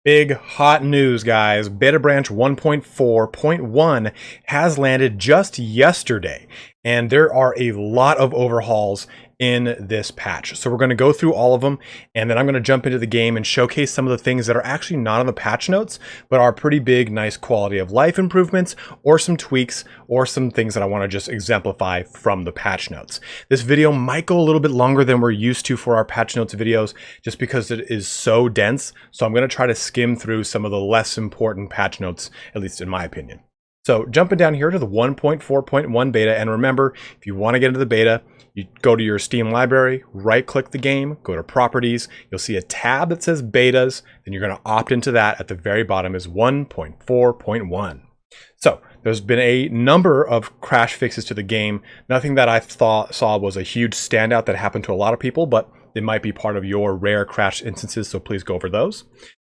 Big hot news, guys. Beta branch 1.4.1 has landed just yesterday, and there are a lot of overhauls in this patch. So we're going to go through all of them, and then I'm going to jump into the game and showcase some of the things that are actually not on the patch notes, but are pretty big, nice quality of life improvements, or some tweaks, or some things that I want to just exemplify from the patch notes. This video might go a little bit longer than we're used to for our patch notes videos, just because it is so dense. So I'm going to try to skim through some of the less important patch notes, at least in my opinion. So jumping down here to the 1.4.1 beta, and remember, if you want to get into the beta, you go to your Steam library, right-click the game, go to Properties, you'll see a tab that says Betas, then you're going to opt into that. At the very bottom is 1.4.1. So there's been a number of crash fixes to the game. Nothing that I saw was a huge standout that happened to a lot of people, but they might be part of your rare crash instances, so please go over those.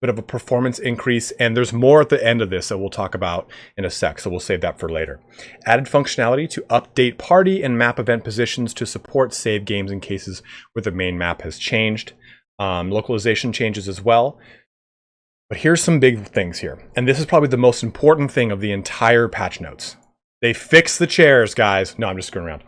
Bit of a performance increase, and there's more at the end of this that we'll talk about in a sec, so we'll save that for later. Added functionality to update party and map event positions to support save games in cases where the main map has changed. Localization changes as well. But here's some big things here, and this is probably the most important thing of the entire patch notes. They fixed the chairs, guys. No, I'm just screwing around.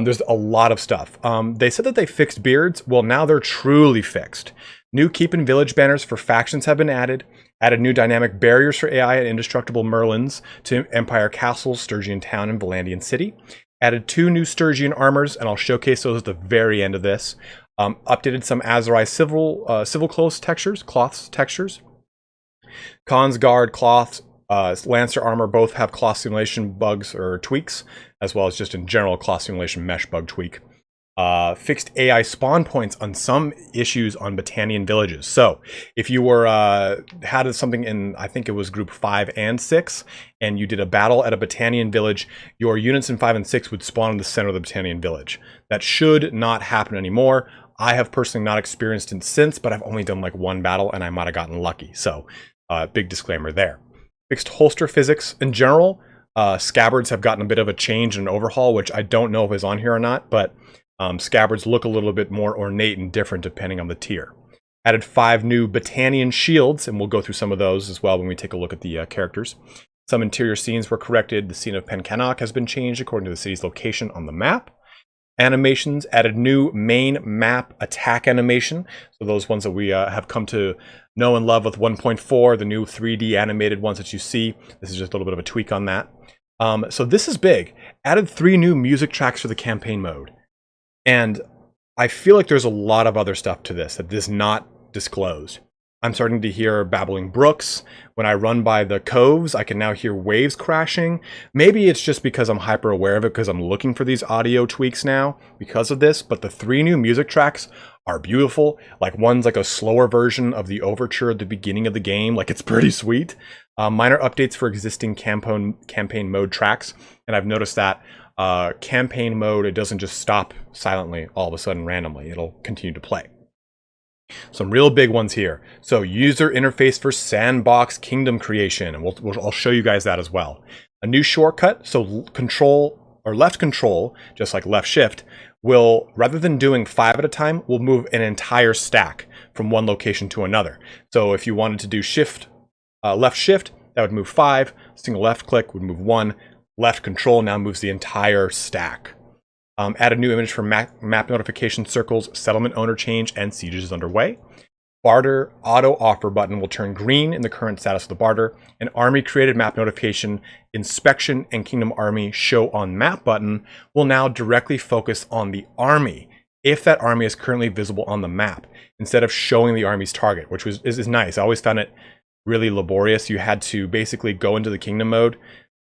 There's a lot of stuff. They said that they fixed beards. Well, now they're truly fixed. New keep and village banners for factions have been added. Added new dynamic barriers for AI and indestructible Merlins to Empire Castles, Sturgian Town, and Velandia City. Added 2 new Sturgian armors, and I'll showcase those at the very end of this. Updated some Azurai civil clothes textures. Khan's Guard cloths, Lancer armor both have cloth simulation bugs or tweaks, as well as just in general cloth simulation mesh bug tweak. Fixed AI spawn points on some issues on Battanian villages. So if you were had something in, I think it was group 5 and 6, and you did a battle at a Battanian village, your units in 5 and 6 would spawn in the center of the Battanian village. That should not happen anymore. I have personally not experienced it since, but I've only done like one battle and I might have gotten lucky. So big disclaimer there. Fixed holster physics in general. Scabbards have gotten a bit of a change and overhaul, which I don't know if is on here or not, but scabbards look a little bit more ornate and different depending on the tier. Added 5 new Battanian shields, and we'll go through some of those as well when we take a look at the characters. Some interior scenes were corrected. The scene of Pencanak has been changed according to the city's location on the map. Animations added new main map attack animation. So those ones that we have come to know and love with 1.4, the new 3D animated ones that you see. This is just a little bit of a tweak on that. So this is big. Added 3 new music tracks for the campaign mode. And I feel like there's a lot of other stuff to this that is not disclosed. I'm starting to hear babbling brooks. When I run by the coves, I can now hear waves crashing. Maybe it's just because I'm hyper aware of it because I'm looking for these audio tweaks now because of this, but the 3 new music tracks are beautiful. Like one's like a slower version of the overture at the beginning of the game. Like it's pretty sweet. Minor updates for existing campaign mode tracks. And I've noticed that campaign mode, it doesn't just stop silently all of a sudden randomly. It'll continue to play. Some real big ones here. So user interface for SANDBOX Kingdom creation, and I'll show you guys that as well. A new shortcut, so control or left control, just like left shift, will, rather than doing 5 at a time, will move an entire stack from one location to another. So if you wanted to do left shift, that would move 5, single left click would move 1, left control now moves the entire stack. Add a new image for map notification circles, settlement owner change, and sieges is underway. Barter auto offer button will turn green in the current status of the barter. An army created map notification, inspection, and kingdom army show on map button will now directly focus on the army if that army is currently visible on the map, instead of showing the army's target, which is nice. I always found it really laborious. You had to basically go into the kingdom mode,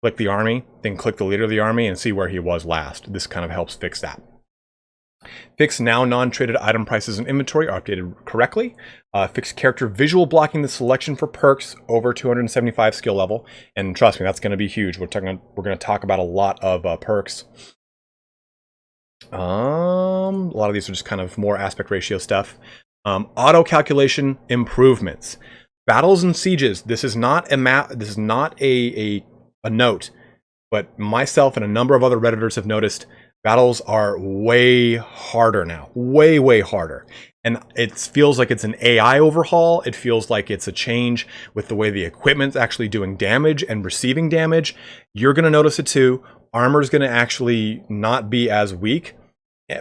click the army, then click the leader of the army and see where he was last. This kind of helps fix that. Fix now non-traded item prices and inventory are updated correctly. Fix character visual blocking the selection for perks over 275 skill level. And trust me, that's going to be huge. We're going to talk about a lot of perks. A lot of these are just kind of more aspect ratio stuff. Auto calculation improvements. Battles and sieges. This is not a map. This is not a note, but myself and a number of other Redditors have noticed battles are way harder now, way harder. And it feels like it's an AI overhaul. It feels like it's a change with the way the equipment's actually doing damage and receiving damage. You're going to notice it too. Armor's going to actually not be as weak,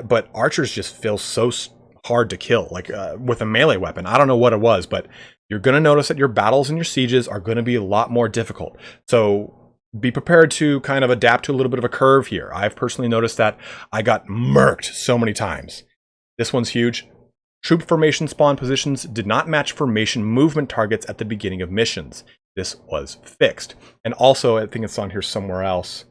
but archers just feel so hard to kill, like with a melee weapon. I don't know what it was, but you're going to notice that your battles and your sieges are going to be a lot more difficult. So be prepared to kind of adapt to a little bit of a curve here. I've personally noticed that I got murked so many times. This one's huge. Troop formation spawn positions did not match formation movement targets at the beginning of missions. This was fixed. And also, I think it's on here somewhere else.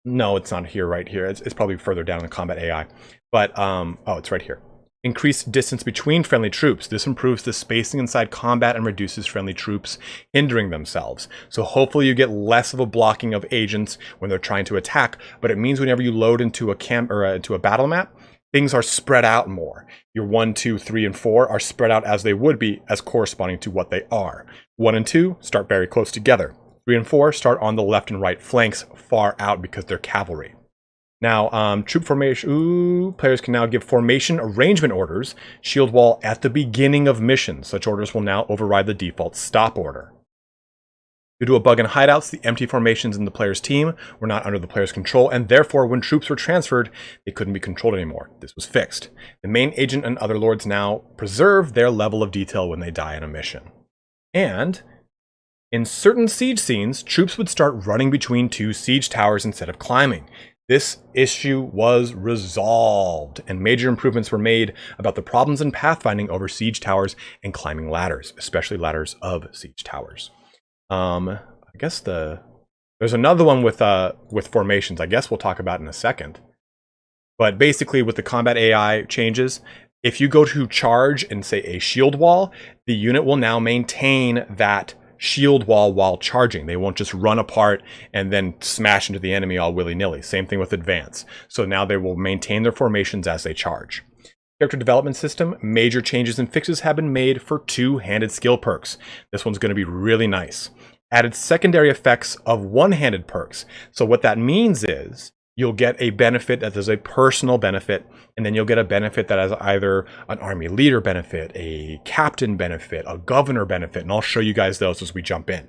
No, it's not here, right here. It's probably further down in the combat AI. But, oh, it's right here. Increased distance between friendly troops. This improves the spacing inside combat and reduces friendly troops hindering themselves. So hopefully you get less of a blocking of agents when they're trying to attack, but it means whenever you load into a camp or into a battle map, things are spread out more. Your 1, 2, 3, and 4 are spread out as they would be as corresponding to what they are. 1 and 2 start very close together. 3 and 4 start on the left and right flanks far out because they're cavalry. Now, troop formation, players can now give formation arrangement orders, shield wall at the beginning of missions. Such orders will now override the default stop order. Due to a bug in hideouts, the empty formations in the player's team were not under the player's control, and therefore, when troops were transferred, they couldn't be controlled anymore. This was fixed. The main agent and other lords now preserve their level of detail when they die in a mission. And in certain siege scenes, troops would start running between 2 siege towers instead of climbing. This issue was resolved, and major improvements were made about the problems in pathfinding over siege towers and climbing ladders, especially ladders of siege towers. I guess there's another one with formations. I guess we'll talk about in a second. But basically, with the combat AI changes, if you go to charge and say a shield wall, the unit will now maintain that shield wall while charging. They won't just run apart and then smash into the enemy all willy-nilly. Same thing with advance. So now they will maintain their formations as they charge. Character development system, major changes and fixes have been made for 2-handed skill perks. This one's going to be really nice. Added secondary effects of one-handed perks. So what that means is you'll get a benefit that is a personal benefit, and then you'll get a benefit that has either an army leader benefit, a captain benefit, a governor benefit, and I'll show you guys those as we jump in.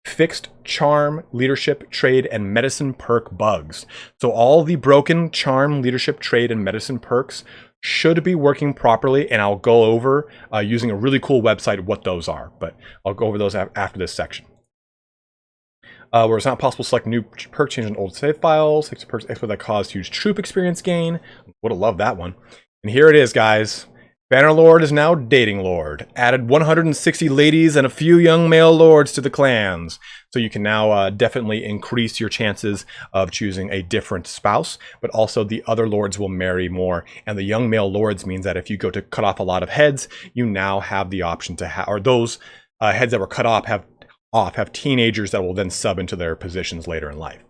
Fixed charm, leadership, trade, and medicine perk bugs. So all the broken charm, leadership, trade, and medicine perks should be working properly, and I'll go over using a really cool website what those are, but I'll go over those after this section. Where it's not possible to select new perk change in old save files, fix perks exploit that caused huge troop experience gain. Would have loved that one. And here it is, guys. Bannerlord is now Dating Lord. Added 160 ladies and a few young male lords to the clans. So you can now definitely increase your chances of choosing a different spouse, but also the other lords will marry more. And the young male lords means that if you go to cut off a lot of heads, you now have the option to have, or those heads that were cut off have teenagers that will then sub into their positions later in life.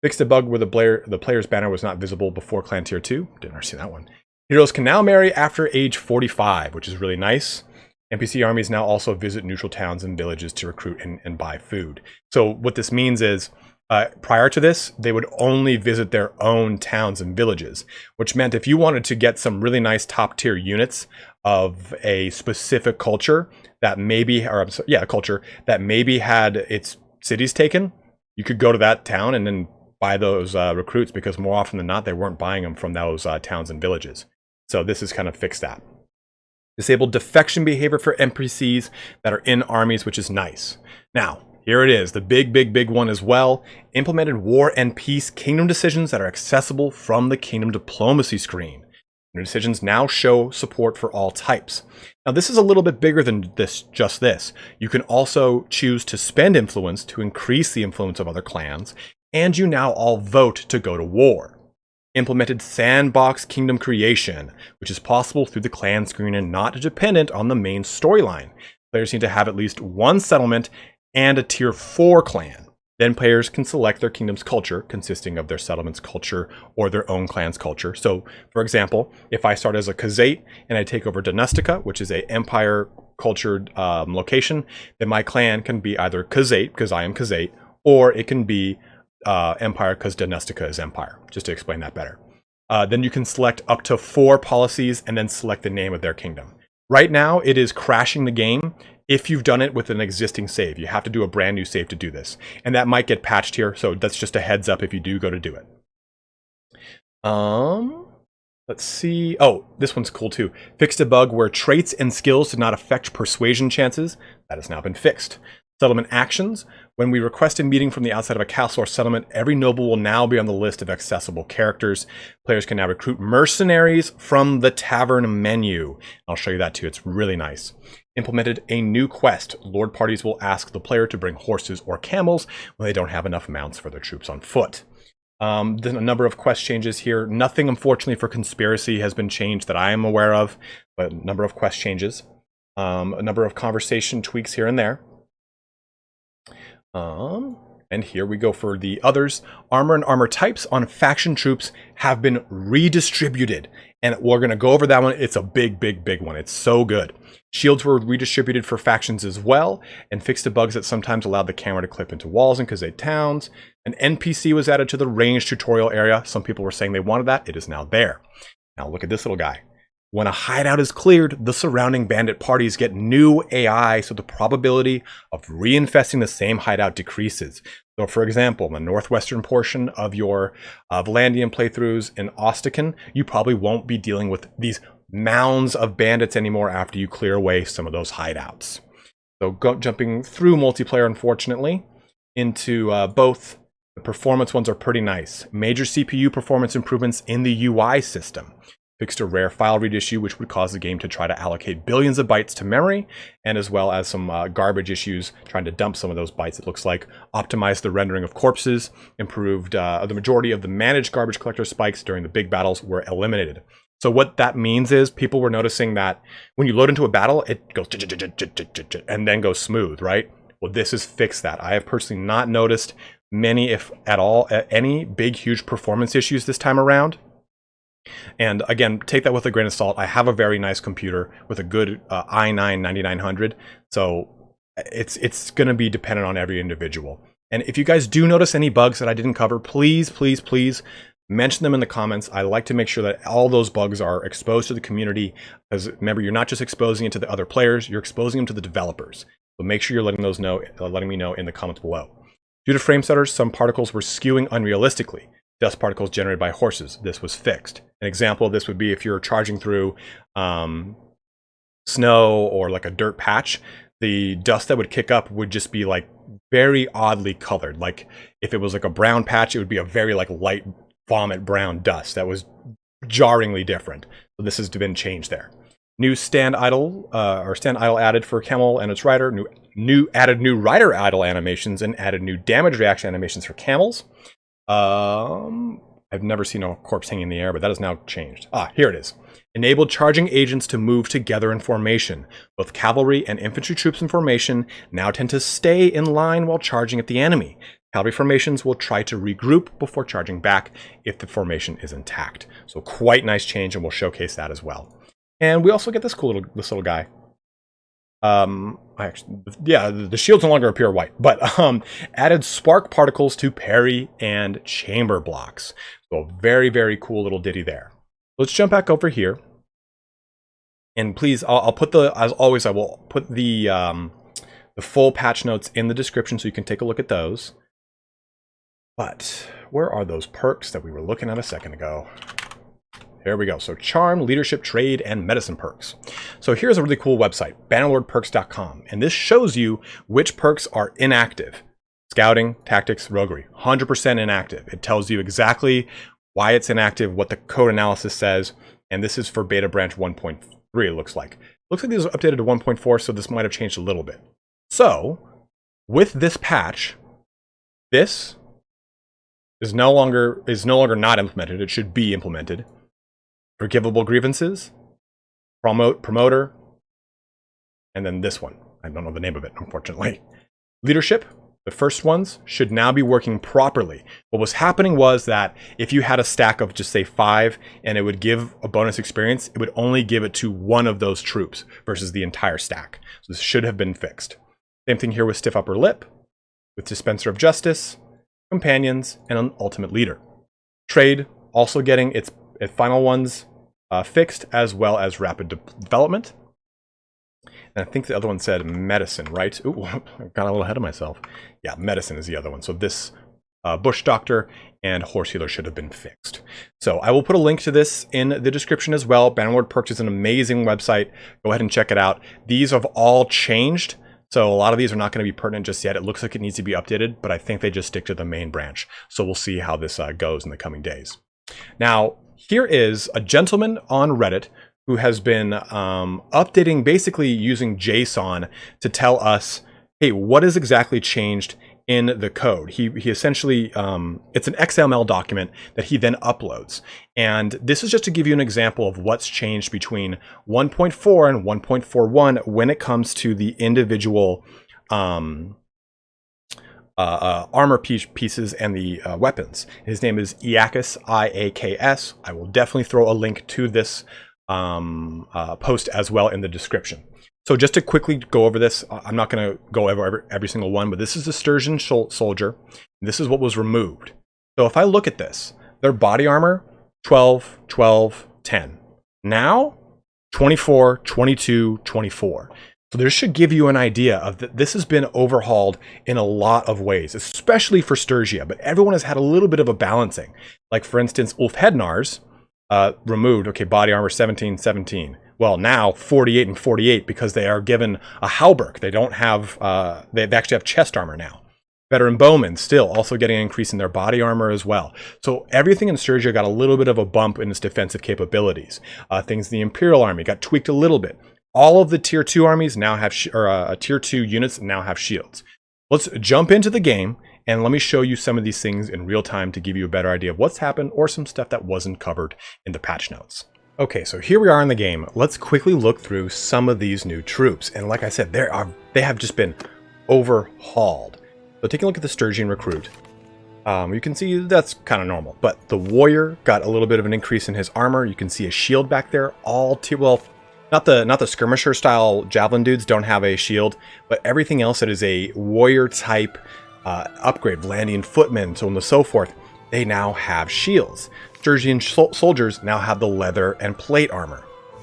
Fixed a bug where the player's banner was not visible before Clan Tier 2. Didn't ever see that one. Heroes can now marry after age 45, which is really nice. NPC armies now also visit neutral towns and villages to recruit and buy food. So what this means is, prior to this, they would only visit their own towns and villages, which meant if you wanted to get some really nice top tier units of a specific culture that maybe, a culture that maybe had its cities taken, you could go to that town and then buy those recruits, because more often than not, they weren't buying them from those towns and villages. So this has kind of fixed that. Disabled defection behavior for NPCs that are in armies, which is nice. Now, here it is, the big one as well. Implemented war and peace kingdom decisions that are accessible from the kingdom diplomacy screen. Your decisions now show support for all types. Now, this is a little bit bigger than just this. You can also choose to spend influence to increase the influence of other clans, and you now all vote to go to war. Implemented sandbox kingdom creation, which is possible through the clan screen and not dependent on the main storyline. Players need to have at least one settlement and a tier 4 clan. Then players can select their kingdom's culture, consisting of their settlement's culture or their own clan's culture. So, for example, if I start as a Khazate and I take over Donustica, which is a empire cultured location, then my clan can be either Khazate, because I am Khazate, or it can be Empire because Donustica is Empire, just to explain that better. then you can select up to 4 policies and then select the name of their kingdom. Right now, it is crashing the game if you've done it with an existing save. You have to do a brand new save to do this. And that might get patched here, so that's just a heads up if you do go to do it. Let's see. Oh, this one's cool too. Fixed a bug where traits and skills did not affect persuasion chances. That has now been fixed. Settlement actions. When we request a meeting from the outside of a castle or settlement, every noble will now be on the list of accessible characters. Players can now recruit mercenaries from the tavern menu. I'll show you that too. It's really nice. Implemented a new quest. Lord parties will ask the player to bring horses or camels when they don't have enough mounts for their troops on foot. There's a number of quest changes here. Nothing, unfortunately, for conspiracy has been changed that I am aware of, but a number of quest changes. A number of conversation tweaks here and there. And here we go for the others. Armor and armor types on faction troops have been redistributed. And we're going to go over that one. It's a big, big, big one. It's so good. Shields were redistributed for factions as well, and fixed the bugs that sometimes allowed the camera to clip into walls and Khazad towns. An NPC was added to the range tutorial area. Some people were saying they wanted that. It is now there. Now look at this little guy. When a hideout is cleared, the surrounding bandit parties get new AI, so the probability of reinfesting the same hideout decreases. So for example, in the northwestern portion of your Velandian playthroughs in Oestrogen, you probably won't be dealing with these mounds of bandits anymore after you clear away some of those hideouts. So jumping through multiplayer, unfortunately, into both. The performance ones are pretty nice. Major CPU performance improvements in the UI system. Fixed a rare file read issue, which would cause the game to try to allocate billions of bytes to memory, and as well as some garbage issues trying to dump some of those bytes, it looks like. Optimized the rendering of corpses, improved the majority of the managed garbage collector spikes during the big battles were eliminated. So what that means is people were noticing that when you load into a battle, it goes and then goes smooth, right? Well, this has fixed that. I have personally not noticed many, if at all, any big, huge performance issues this time around. And again, take that with a grain of salt. I have a very nice computer with a good i9-9900, so it's going to be dependent on every individual. And if you guys do notice any bugs that I didn't cover, please, please, please mention them in the comments. I like to make sure that all those bugs are exposed to the community, because remember, you're not just exposing it to the other players, you're exposing them to the developers. So make sure you're letting me know in the comments below. Due to frame setters, some particles were skewing unrealistically. Dust particles generated by horses. This was fixed. An example of this would be if you're charging through snow or like a dirt patch, the dust that would kick up would just be like very oddly colored. Like if it was like a brown patch, it would be a very like light vomit brown dust that was jarringly different. So this has been changed there. New stand idle added for camel and its rider. Added new rider idle animations and added new damage reaction animations for camels. I've never seen a corpse hanging in the air, but that has now changed. Here it is. Enabled charging agents to move together in formation. Both cavalry and infantry troops in formation now tend to stay in line while charging at the enemy. Cavalry formations will try to regroup before charging back if the formation is intact. So quite nice change, and we'll showcase that as well. And we also get this little guy. The shields no longer appear white, but added spark particles to parry and chamber blocks. So a very, very cool little ditty there. Let's jump back over here. And please, I'll put as always, I will put the full patch notes in the description so you can take a look at those. But where are those perks that we were looking at a second ago? There we go. So charm, leadership, trade, and medicine perks. So here's a really cool website, bannerlordperks.com. And this shows you which perks are inactive. Scouting, tactics, roguery, 100% inactive. It tells you exactly why it's inactive, what the code analysis says. And this is for beta branch 1.3, it looks like. Looks like these are updated to 1.4, so this might have changed a little bit. So with this patch, this is no longer not implemented. It should be implemented. Forgivable grievances, promoter, and then this one. I don't know the name of it, unfortunately. Leadership, the first ones should now be working properly. What was happening was that if you had a stack of just say 5 and it would give a bonus experience, it would only give it to one of those troops versus the entire stack. So this should have been fixed. Same thing here with stiff upper lip, with dispenser of justice, companions, and an ultimate leader. Trade also getting its final ones fixed, as well as rapid development. And I think the other one said medicine, right? Ooh, I got a little ahead of myself. Yeah, medicine is the other one. So this bush doctor and horse healer should have been fixed. So I will put a link to this in the description as well. Bannerlord Perks is an amazing website. Go ahead and check it out. These have all changed. So a lot of these are not going to be pertinent just yet. It looks like it needs to be updated, but I think they just stick to the main branch. So we'll see how this goes in the coming days. Now, here is a gentleman on Reddit who has been updating, basically using JSON to tell us, hey, what is exactly changed in the code. He essentially, it's an XML document that he then uploads. And this is just to give you an example of what's changed between 1.4 and 1.41 when it comes to the individual armor pieces and the weapons. His name is Iaks, I-A-K-S. I will definitely throw a link to this post as well in the description. So just to quickly go over this, I'm not going to go over every single one, but this is the Sturgian soldier. This is what was removed. So if I look at this, their body armor, 12, 12, 10. Now, 24, 22, 24. So this should give you an idea of that this has been overhauled in a lot of ways, especially for Sturgia, but everyone has had a little bit of a balancing. Like for instance, Ulfhednar's removed, okay, body armor 17, 17. Well, now 48 and 48 because they are given a hauberk. They don't have, they actually have chest armor now. Veteran bowmen still also getting an increase in their body armor as well. So everything in Sturgia got a little bit of a bump in its defensive capabilities. Things in the Imperial Army got tweaked a little bit. All of the tier 2 armies now have, tier 2 units now have shields. Let's jump into the game and let me show you some of these things in real time to give you a better idea of what's happened or some stuff that wasn't covered in the patch notes. Okay, so here we are in the game. Let's quickly look through some of these new troops. And like I said, they have just been overhauled. So taking a look at the Sturgian recruit, you can see that's kind of normal. But the warrior got a little bit of an increase in his armor. You can see a shield back there. Well, not the skirmisher style javelin dudes don't have a shield, but everything else that is a warrior type upgrade, Velandian footmen, so on and so forth, they now have shields. Sturgian soldiers now have the leather and plate armor.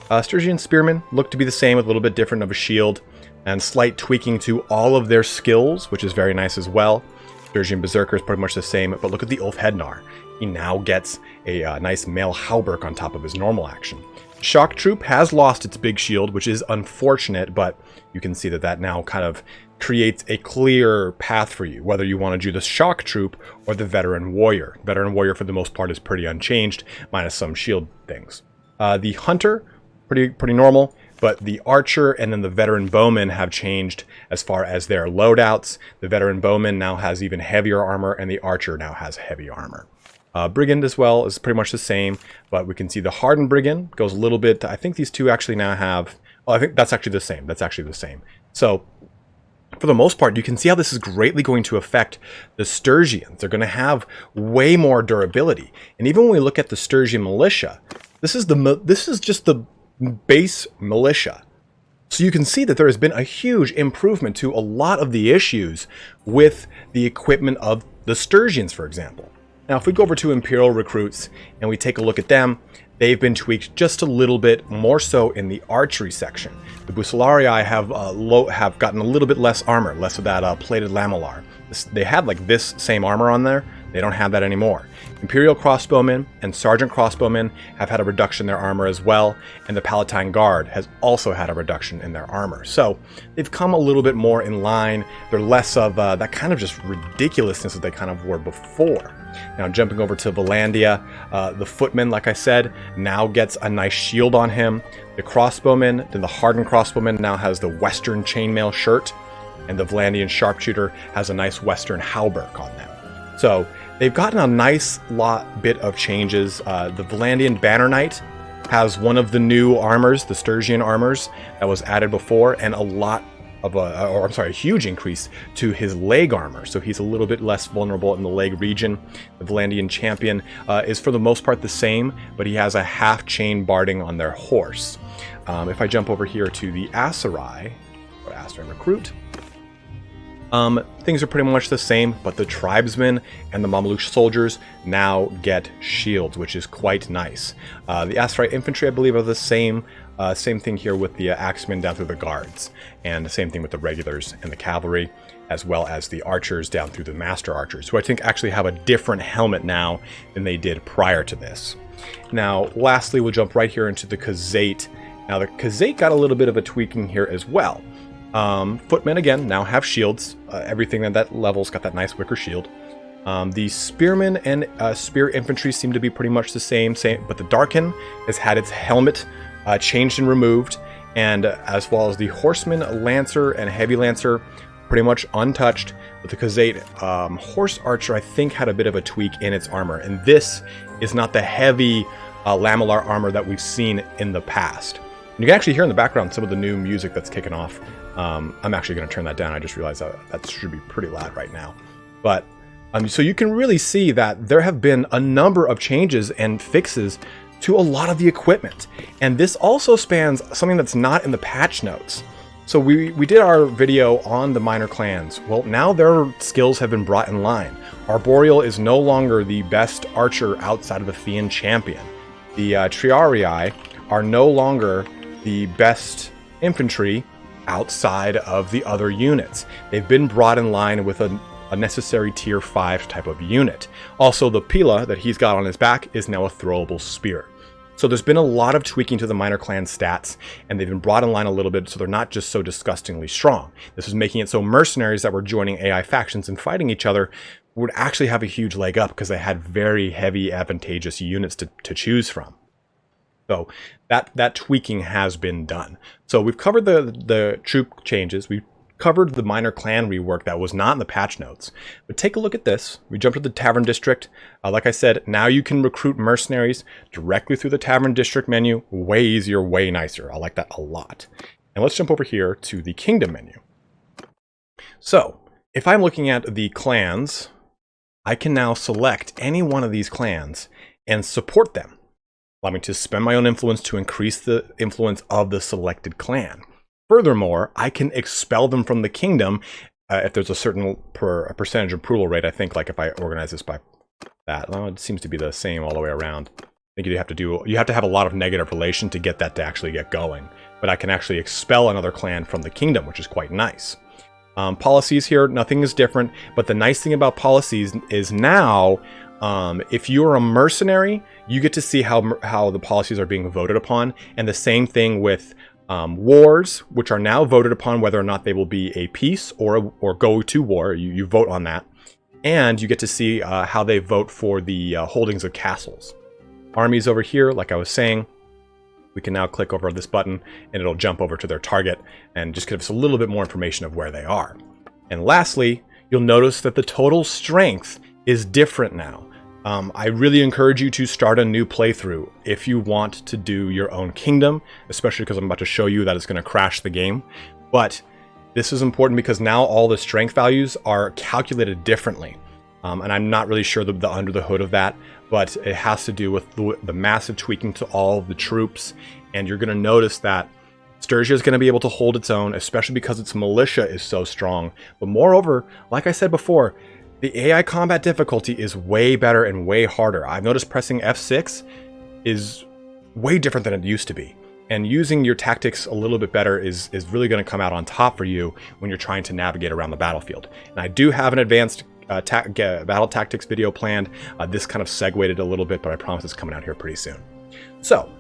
Oestrogen Spearmen look to be the same with a little bit different of a shield and slight tweaking to all of their skills, which is very nice as well. Sturgian Berserkers pretty much the same, but look at the Ulfhednar. He now gets a nice mail hauberk on top of his normal action. Shock Troop has lost its big shield, which is unfortunate, but you can see that now kind of creates a clear path for you, whether you want to do the Shock Troop or the Veteran Warrior. Veteran Warrior, for the most part, is pretty unchanged, minus some shield things. The Hunter, pretty normal, but the Archer and then the Veteran Bowman have changed as far as their loadouts. The Veteran Bowman now has even heavier armor, and the Archer now has heavy armor. Brigand as well is pretty much the same, but we can see the Hardened Brigand goes a little bit. I think these two actually now have, I think that's actually the same. That's actually the same. So for the most part, you can see how this is greatly going to affect the Sturgians. They're going to have way more durability. And even when we look at the Sturgian militia, this is just the base militia. So you can see that there has been a huge improvement to a lot of the issues with the equipment of the Sturgians, for example. Now, if we go over to Imperial recruits and we take a look at them, they've been tweaked just a little bit more so in the archery section. The Bucellarii have gotten a little bit less armor, less of that plated lamellar. They had like this same armor on there. They don't have that anymore. Imperial crossbowmen and sergeant crossbowmen have had a reduction in their armor as well, and the Palatine Guard has also had a reduction in their armor. So they've come a little bit more in line. They're less of that kind of just ridiculousness that they kind of were before. Now jumping over to Velandia, the footman, like I said, now gets a nice shield on him. The crossbowman, then the hardened crossbowman now has the Western chainmail shirt, and the Velandian sharpshooter has a nice Western hauberk on them. So they've gotten a nice bit of changes. The Velandian Banner Knight has one of the new armors, the Sturgian armors, that was added before, and a huge increase to his leg armor. So he's a little bit less vulnerable in the leg region. The Velandian champion is for the most part the same, but he has a half chain barding on their horse. If I jump over here to the Asurai, or Asurai recruit, Things are pretty much the same, but the tribesmen and the Mameluke soldiers now get shields, which is quite nice. The Astrite infantry, I believe, are the same. Same thing here with the axemen down through the guards, and the same thing with the regulars and the cavalry, as well as the archers down through the master archers, who I think actually have a different helmet now than they did prior to this. Now, lastly, we'll jump right here into the Khazate. Now, the Khazate got a little bit of a tweaking here as well. Footmen, again, now have shields. Everything at that level's got that nice wicker shield. The spearmen and spear infantry seem to be pretty much the same, but the Darkin has had its helmet changed and removed, and as well as the horseman, lancer, and heavy lancer, pretty much untouched. But the Khazate horse archer, I think, had a bit of a tweak in its armor, and this is not the heavy lamellar armor that we've seen in the past. You can actually hear in the background some of the new music that's kicking off. I'm actually going to turn that down. I just realized that should be pretty loud right now. But so you can really see that there have been a number of changes and fixes to a lot of the equipment. And this also spans something that's not in the patch notes. So we did our video on the minor clans. Well, now their skills have been brought in line. Arboreal is no longer the best archer outside of the Thean champion. The Triarii are no longer the best infantry outside of the other units. They've been brought in line with a necessary tier 5 type of unit. Also, the Pila that he's got on his back is now a throwable spear. So there's been a lot of tweaking to the minor clan stats, and they've been brought in line a little bit so they're not just so disgustingly strong. This is making it so mercenaries that were joining AI factions and fighting each other would actually have a huge leg up because they had very heavy advantageous units to choose from. So that tweaking has been done. So we've covered the troop changes. We've covered the minor clan rework that was not in the patch notes. But take a look at this. We jumped to the Tavern District. Like I said, now you can recruit mercenaries directly through the Tavern District menu. Way easier, way nicer. I like that a lot. And let's jump over here to the Kingdom menu. So if I'm looking at the clans, I can now select any one of these clans and support them. Allow me to spend my own influence to increase the influence of the selected clan. Furthermore, I can expel them from the kingdom if there's a certain percentage approval rate. I think, like if I organize this by that, well, it seems to be the same all the way around. I think you have to have a lot of negative relation to get that to actually get going. But I can actually expel another clan from the kingdom, which is quite nice. Policies here, nothing is different. But the nice thing about policies is now, if you're a mercenary, you get to see how the policies are being voted upon. And the same thing with wars, which are now voted upon whether or not they will be a peace or go to war. You vote on that. And you get to see how they vote for the holdings of castles. Armies over here, like I was saying, we can now click over this button and it'll jump over to their target and just give us a little bit more information of where they are. And lastly, you'll notice that the total strength is different now. I really encourage you to start a new playthrough if you want to do your own kingdom, especially because I'm about to show you that it's going to crash the game. But this is important because now all the strength values are calculated differently. And I'm not really sure the under the hood of that, but it has to do with the massive tweaking to all of the troops. And you're going to notice that Sturgia is going to be able to hold its own, especially because its militia is so strong. But moreover, like I said before, the AI combat difficulty is way better and way harder. I've noticed pressing F6 is way different than it used to be. And using your tactics a little bit better is really going to come out on top for you when you're trying to navigate around the battlefield. And I do have an advanced battle tactics video planned. This kind of segued it a little bit, but I promise it's coming out here pretty soon. So,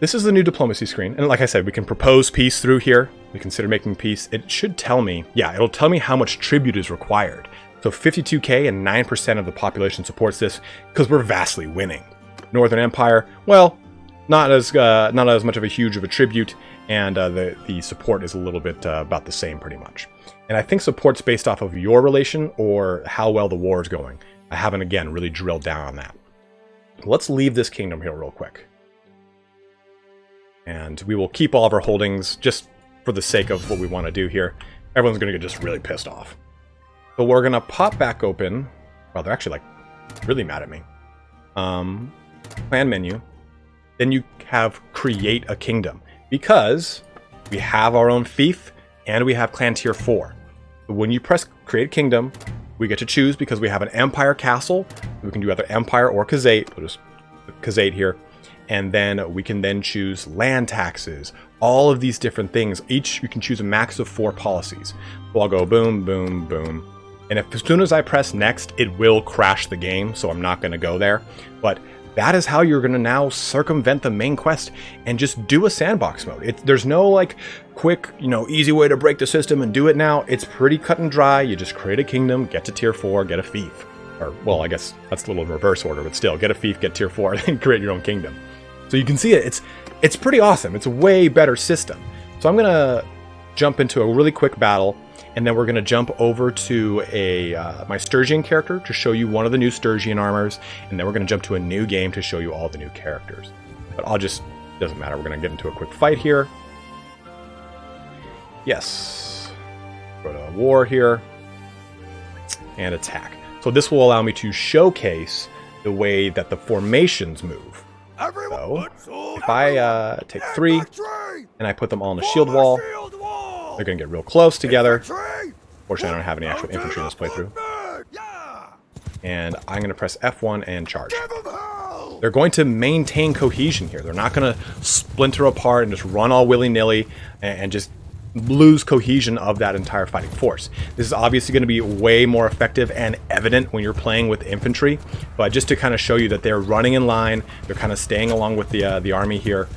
this is the new diplomacy screen. And like I said, we can propose peace through here. We consider making peace. It should tell me, yeah, it'll tell me how much tribute is required. So 52k and 9% of the population supports this because we're vastly winning. Northern Empire, well, not as much of a huge of a tribute, and the support is a little bit about the same pretty much. And I think support's based off of your relation or how well the war is going. I haven't, again, really drilled down on that. Let's leave this kingdom here real quick. And we will keep all of our holdings just for the sake of what we want to do here. Everyone's going to get just really pissed off. So we're going to pop back open. Well, they're actually, like, really mad at me. Plan menu. Then you have create a kingdom. Because we have our own fief and we have clan tier 4. When you press Create Kingdom, we get to choose because we have an Empire Castle. We can do either Empire or Khazate. We'll just put Khazate here. And then we can then choose land taxes, all of these different things. Each, you can choose a max of 4 policies. So I'll go boom, boom, boom. And as soon as I press next, it will crash the game, so I'm not going to go there. But that is how you're going to now circumvent the main quest and just do a sandbox mode. There's no like quick, easy way to break the system and do it now. It's pretty cut and dry. You just create a kingdom, get to tier 4, get a fief. Or, well, I guess that's a little in reverse order, but still, get a fief, get tier 4, then create your own kingdom. So you can see it's pretty awesome. It's a way better system. So I'm going to jump into a really quick battle, and then we're going to jump over to my Sturgian character to show you one of the new Sturgian armors, and then we're going to jump to a new game to show you all the new characters. But doesn't matter, we're going to get into a quick fight here. Yes. Go to war here, and attack. So this will allow me to showcase the way that the formations move. So, if I take 3, and I put them all on the shield wall, they're going to get real close together. Fortunately, I don't have any actual infantry in this playthrough. And I'm going to press F1 and charge. They're going to maintain cohesion here. They're not going to splinter apart and just run all willy-nilly and just lose cohesion of that entire fighting force. This is obviously going to be way more effective and evident when you're playing with infantry, but just to kind of show you that they're running in line, they're kind of staying along with the army here.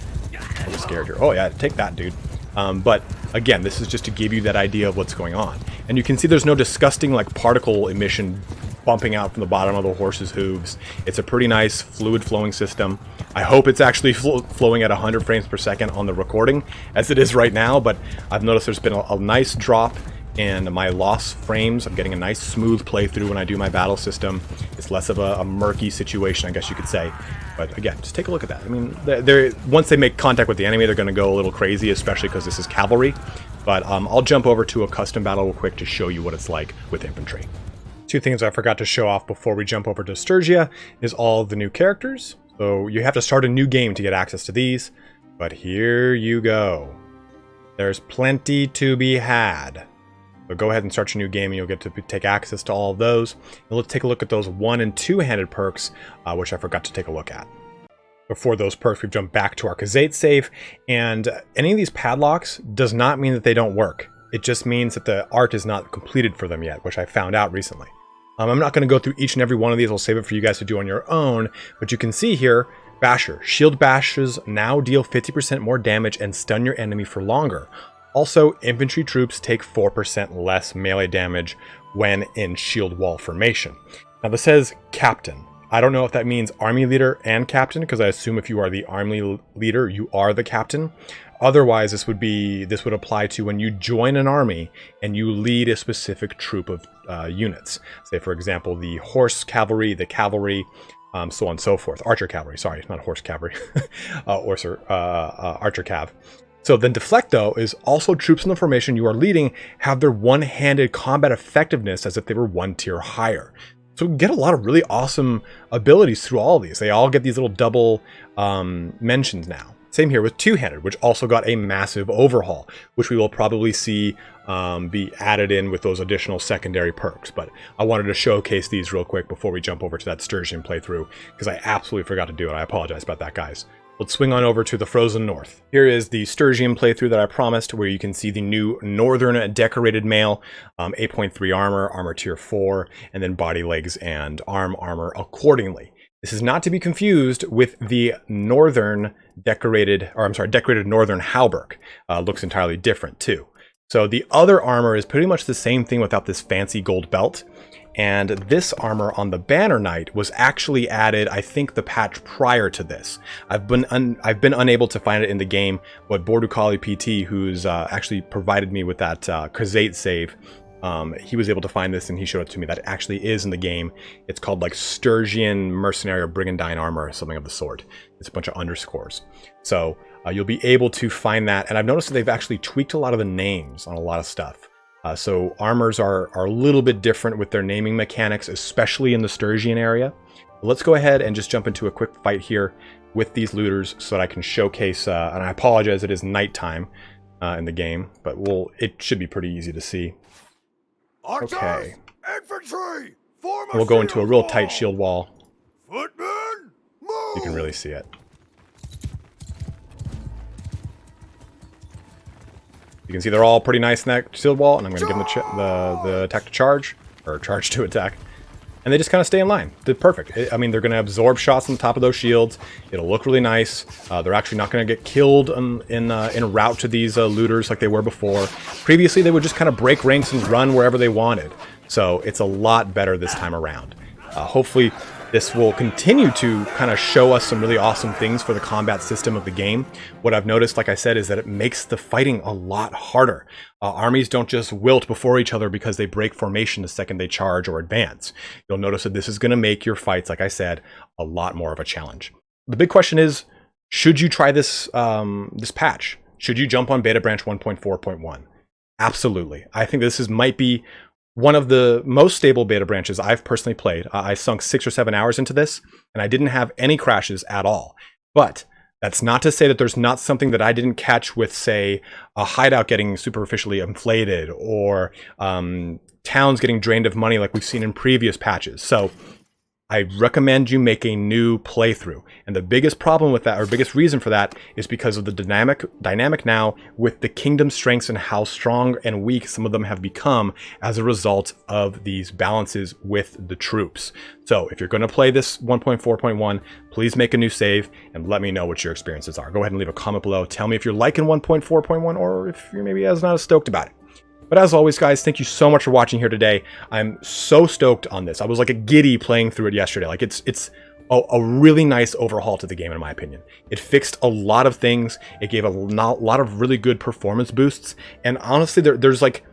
I'm scared here. Oh yeah, take that, dude. But again, this is just to give you that idea of what's going on. And you can see there's no disgusting like particle emission bumping out from the bottom of the horse's hooves. It's a pretty nice fluid flowing system. I hope it's actually flowing at 100 frames per second on the recording as it is right now, but I've noticed there's been a nice drop in my lost frames. I'm getting a nice smooth playthrough when I do my battle system. It's less of a murky situation, I guess you could say. But again, just take a look at that. I mean, once they make contact with the enemy, they're going to go a little crazy, especially because this is cavalry. But I'll jump over to a custom battle real quick to show you what it's like with infantry. 2 things I forgot to show off before we jump over to Sturgia is all the new characters. So you have to start a new game to get access to these. But here you go. There's plenty to be had. So go ahead and start your new game and you'll get to take access to all of those. And let's take a look at those 1- and 2-handed perks, which I forgot to take a look at. Before those perks, we've jumped back to our Khazate save, and any of these padlocks does not mean that they don't work. It just means that the art is not completed for them yet, which I found out recently. I'm not going to go through each and every one of these. I'll save it for you guys to do on your own, but you can see here, Basher. Shield bashes now deal 50% more damage and stun your enemy for longer. Also, infantry troops take 4% less melee damage when in shield wall formation. Now this says captain. I don't know if that means army leader and captain, because I assume if you are the army leader, you are the captain. Otherwise, this would apply to when you join an army and you lead a specific troop of units. Say, for example, the horse cavalry, the cavalry, so on and so forth. Archer cavalry, sorry, not horse cavalry. Archer cav. So then Deflecto is also troops in the formation you are leading have their one-handed combat effectiveness as if they were 1 tier higher. So we get a lot of really awesome abilities through all of these. They all get these little double mentions now. Same here with 2-handed, which also got a massive overhaul, which we will probably see be added in with those additional secondary perks. But I wanted to showcase these real quick before we jump over to that Sturgian playthrough, because I absolutely forgot to do it. I apologize about that, guys. Let's swing on over to the Frozen North. Here is the Sturgian playthrough that I promised, where you can see the new Northern Decorated Mail, 8.3 armor, armor tier 4, and then body, legs, and arm armor accordingly. This is not to be confused with the Decorated Northern Hauberk. Looks entirely different too. So the other armor is pretty much the same thing without this fancy gold belt. And this armor on the Banner Knight was actually added, I think, the patch prior to this. I've been unable to find it in the game, but Bordukali PT, who's actually provided me with that Khazate save, he was able to find this and he showed it to me. That actually is in the game. It's called like Sturgian Mercenary or Brigandine Armor or something of the sort. It's a bunch of underscores. So you'll be able to find that. And I've noticed that they've actually tweaked a lot of the names on a lot of stuff. So armors are a little bit different with their naming mechanics, especially in the Sturgian area. Let's go ahead and just jump into a quick fight here with these looters so that I can showcase, and I apologize, it is nighttime in the game, but it should be pretty easy to see. Okay. Infantry! We'll go into a real tight shield wall. Footmen, move! You can really see it. You can see they're all pretty nice in that shield wall, and I'm going to give them the attack to charge, or charge to attack. And they just kind of stay in line. They're perfect. I mean, they're going to absorb shots on the top of those shields. It'll look really nice. They're actually not going to get killed in route to these looters like they were before. Previously, they would just kind of break ranks and run wherever they wanted. So it's a lot better this time around. Hopefully, this will continue to kind of show us some really awesome things for the combat system of the game. What I've noticed, like I said, is that it makes the fighting a lot harder. Armies don't just wilt before each other because they break formation the second they charge or advance. You'll notice that this is going to make your fights, like I said, a lot more of a challenge. The big question is, should you try this, this patch? Should you jump on Beta Branch 1.4.1? Absolutely. I think this might be one of the most stable beta branches I've personally played. I sunk 6 or 7 hours into this, and I didn't have any crashes at all. But that's not to say that there's not something that I didn't catch with, say, a hideout getting superficially inflated, or towns getting drained of money like we've seen in previous patches. So I recommend you make a new playthrough. And the biggest problem with that, or biggest reason for that, is because of the dynamic now with the kingdom strengths and how strong and weak some of them have become as a result of these balances with the troops. So if you're going to play this 1.4.1, please make a new save and let me know what your experiences are. Go ahead and leave a comment below. Tell me if you're liking 1.4.1 or if you're maybe not as stoked about it. But as always, guys, thank you so much for watching here today. I'm so stoked on this. I was like a giddy playing through it yesterday. Like it's a really nice overhaul to the game, in my opinion. It fixed a lot of things. It gave a lot of really good performance boosts. And honestly, there's like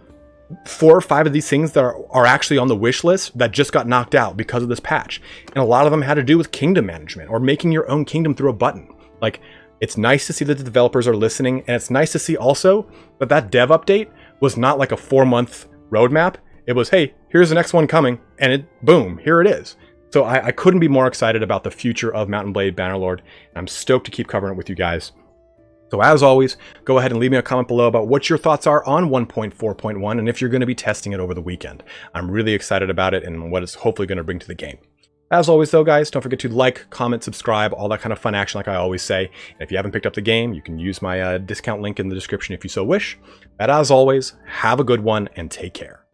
4 or 5 of these things that are actually on the wish list that just got knocked out because of this patch. And a lot of them had to do with kingdom management or making your own kingdom through a button. Like, it's nice to see that the developers are listening, and it's nice to see also that that dev update was not like a 4-month roadmap. It was, hey, here's the next one coming, and boom, here it is. So I couldn't be more excited about the future of Mount & Blade Bannerlord, and I'm stoked to keep covering it with you guys. So as always, go ahead and leave me a comment below about what your thoughts are on 1.4.1 and if you're going to be testing it over the weekend. I'm really excited about it and what it's hopefully going to bring to the game. As always though, guys, don't forget to like, comment, subscribe, all that kind of fun action like I always say. And if you haven't picked up the game, you can use my discount link in the description if you so wish. But as always, have a good one and take care.